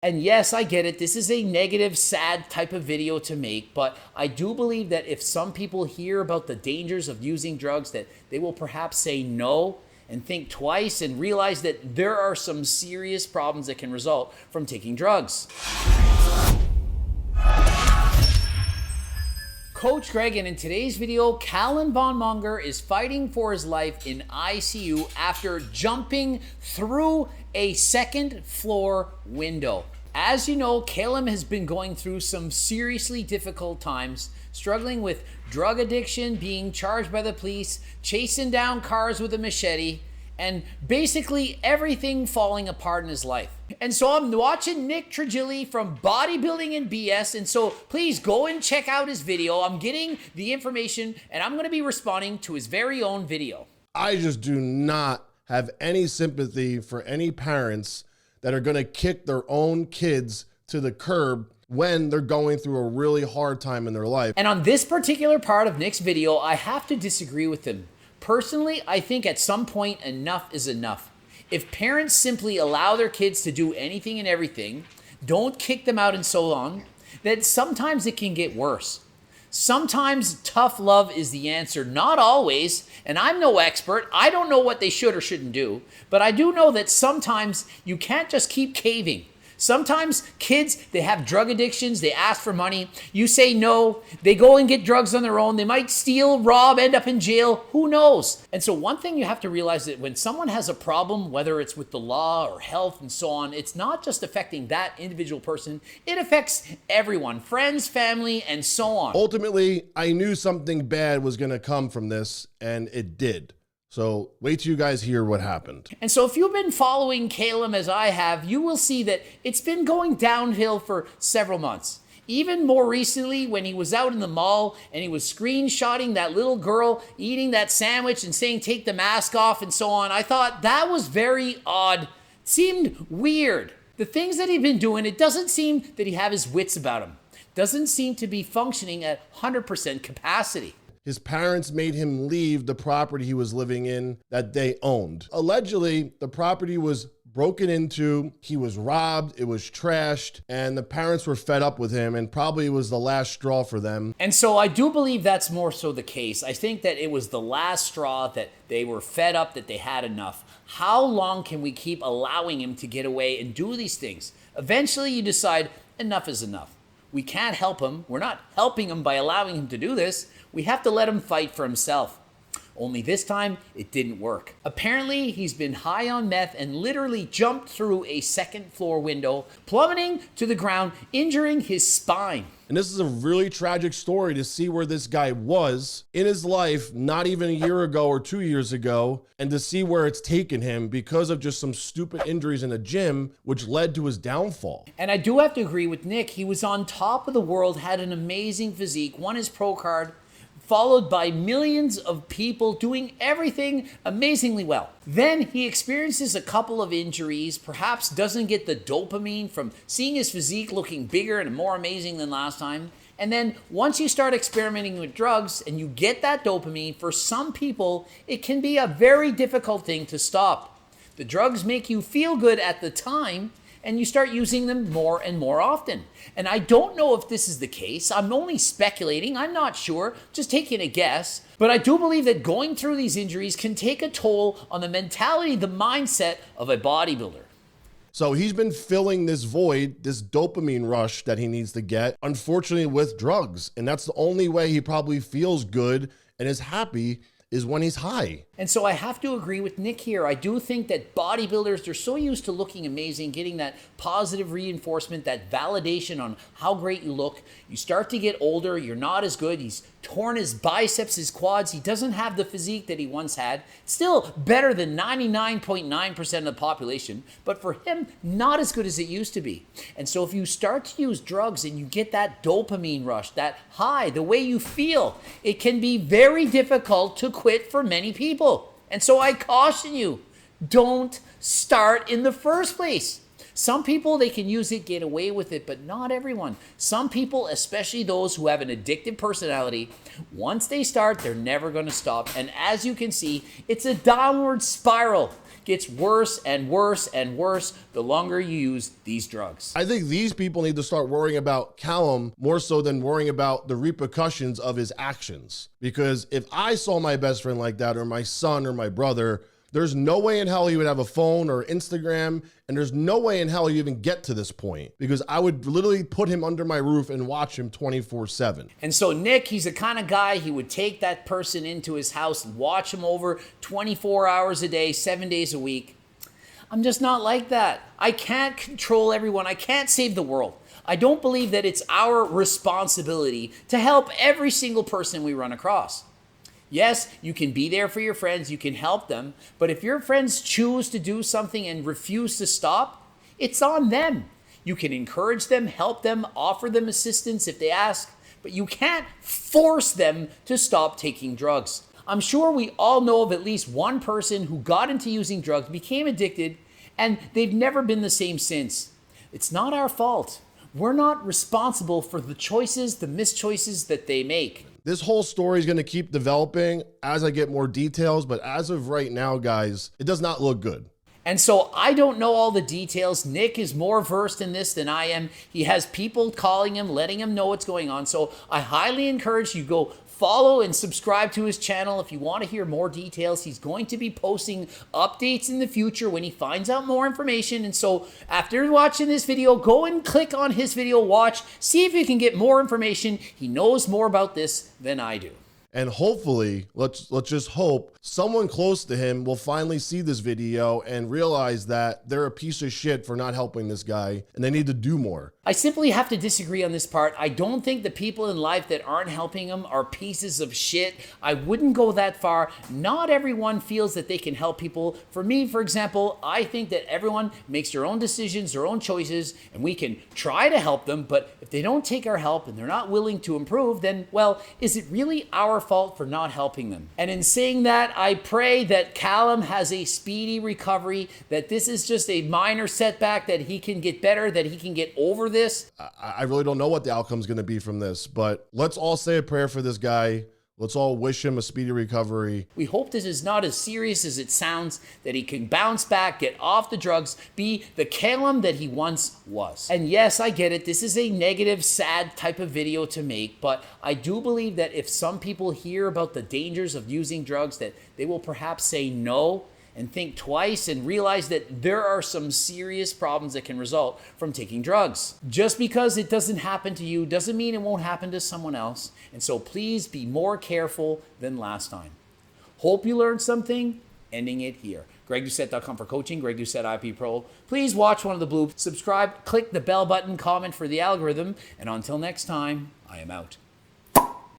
And yes, I get it. This is a negative, sad type of video to make, but I do believe that if some people hear about the dangers of using drugs, that they will perhaps say no and think twice and realize that there are some serious problems that can result from taking drugs. Coach Greg, and in today's video, Calum Von Moger is fighting for his life in ICU after jumping through a second floor window. As you know, Calum has been going through some seriously difficult times, struggling with drug addiction, being charged by the police, chasing down cars with a machete, and basically everything falling apart in his life. And so I'm watching Nick Trigili from Bodybuilding and BS, and so please go and check out his video. I'm getting the information, and I'm gonna be responding to his very own video. I just do not have any sympathy for any parents that are gonna kick their own kids to the curb when they're going through a really hard time in their life. And on this particular part of Nick's video, I have to disagree with him. Personally, I think at some point enough is enough. If parents simply allow their kids to do anything and everything, don't kick them out and so on, then sometimes it can get worse. Sometimes tough love is the answer, not always, and I'm no expert. I don't know what they should or shouldn't do, but I do know that sometimes you can't just keep caving. Sometimes kids, they have drug addictions, they ask for money, you say no, they go and get drugs on their own, they might steal, rob, end up in jail, who knows? And so one thing you have to realize that when someone has a problem, whether it's with the law or health and so on, it's not just affecting that individual person, it affects everyone, friends, family, and so on. Ultimately, I knew something bad was gonna come from this, and it did. So wait till you guys hear what happened. And so if you've been following Calum as I have, you will see that it's been going downhill for several months. Even more recently, when he was out in the mall and he was screenshotting that little girl eating that sandwich and saying, take the mask off and so on, I thought that was very odd. It seemed weird. The things that he'd been doing, it doesn't seem that he have his wits about him. Doesn't seem to be functioning at 100% capacity. His parents made him leave the property he was living in that they owned. Allegedly, the property was broken into, he was robbed, it was trashed, and the parents were fed up with him, and probably it was the last straw for them. And so I do believe that's more so the case. I think that it was the last straw, that they were fed up, that they had enough. How long can we keep allowing him to get away and do these things? Eventually you decide enough is enough. We can't help him. We're not helping him by allowing him to do this. We have to let him fight for himself. Only this time, it didn't work. Apparently, he's been high on meth and literally jumped through a second floor window, plummeting to the ground, injuring his spine. And this is a really tragic story to see where this guy was in his life not even a year ago or 2 years ago, and to see where it's taken him because of just some stupid injuries in the gym, which led to his downfall. And I do have to agree with Nick. He was on top of the world, had an amazing physique, won his pro card, followed by millions of people doing everything amazingly well. Then he experiences a couple of injuries, perhaps doesn't get the dopamine from seeing his physique looking bigger and more amazing than last time. And then once you start experimenting with drugs and you get that dopamine, for some people, it can be a very difficult thing to stop. The drugs make you feel good at the time, and you start using them more and more often. And I don't know if this is the case. I'm only speculating. I'm not sure, just taking a guess. But I do believe that going through these injuries can take a toll on the mentality, the mindset of a bodybuilder. So he's been filling this void, this dopamine rush that he needs to get, unfortunately with drugs. And that's the only way he probably feels good and is happy, is when he's high. And so I have to agree with Nick here. I do think that bodybuilders, they're so used to looking amazing, getting that positive reinforcement, that validation on how great you look. You start to get older, you're not as good. He's torn his biceps, his quads. He doesn't have the physique that he once had. Still better than 99.9% of the population, but for him, not as good as it used to be. And so if you start to use drugs and you get that dopamine rush, that high, the way you feel, it can be very difficult to quit for many people. And so I caution you, don't start in the first place. Some people, they can use it, get away with it, but not everyone. Some people, especially those who have an addictive personality, once they start, they're never going to stop. And as you can see, it's a downward spiral. gets worse and worse and worse the longer you use these drugs. I think these people need to start worrying about Calum more so than worrying about the repercussions of his actions. Because if I saw my best friend like that, or my son or my brother, there's no way in hell he would have a phone or Instagram, and there's no way in hell he even get to this point, because I would literally put him under my roof and watch him 24/7. And so Nick, he's the kind of guy, he would take that person into his house and watch him over 24 hours a day, 7 days a week. I'm just not like that. I can't control everyone. I can't save the world. I don't believe that it's our responsibility to help every single person we run across. Yes, you can be there for your friends, you can help them, but if your friends choose to do something and refuse to stop, it's on them. You can encourage them, help them, offer them assistance if they ask, but you can't force them to stop taking drugs. I'm sure we all know of at least one person who got into using drugs, became addicted, and they've never been the same since. It's not our fault. We're not responsible for the choices, the mischoices that they make. This whole story is going to keep developing as I get more details, but as of right now, guys, it does not look good. And so I don't know all the details. Nick is more versed in this than I am. He has people calling him, letting him know what's going on. So I highly encourage you go follow and subscribe to his channel if you want to hear more details. He's going to be posting updates in the future when he finds out more information. And so after watching this video, go and click on his video, watch, see if you can get more information. He knows more about this than I do. And hopefully, let's just hope someone close to him will finally see this video and realize that they're a piece of shit for not helping this guy and they need to do more. I simply have to disagree on this part. I don't think the people in life that aren't helping him are pieces of shit. I wouldn't go that far. Not everyone feels that they can help people. For me, for example, I think that everyone makes their own decisions, their own choices, and we can try to help them, but if they don't take our help and they're not willing to improve, then, well, is it really our fault for not helping them? And in saying that, I pray that Calum has a speedy recovery, that this is just a minor setback, that he can get better, that he can get over this. I really don't know what the outcome is going to be from this, but let's all say a prayer for this guy. Let's all wish him a speedy recovery. We hope this is not as serious as it sounds, that he can bounce back, get off the drugs, be the Calum that he once was. And yes, I get it. This is a negative, sad type of video to make, but I do believe that if some people hear about the dangers of using drugs, that they will perhaps say no and think twice and realize that there are some serious problems that can result from taking drugs. Just because it doesn't happen to you doesn't mean it won't happen to someone else. And so please be more careful than last time. Hope you learned something. Ending it here. GregDoucette.com for coaching. Greg Doucette IP Pro. Please watch one of the blue. Subscribe, click the bell button, comment for the algorithm. And until next time, I am out.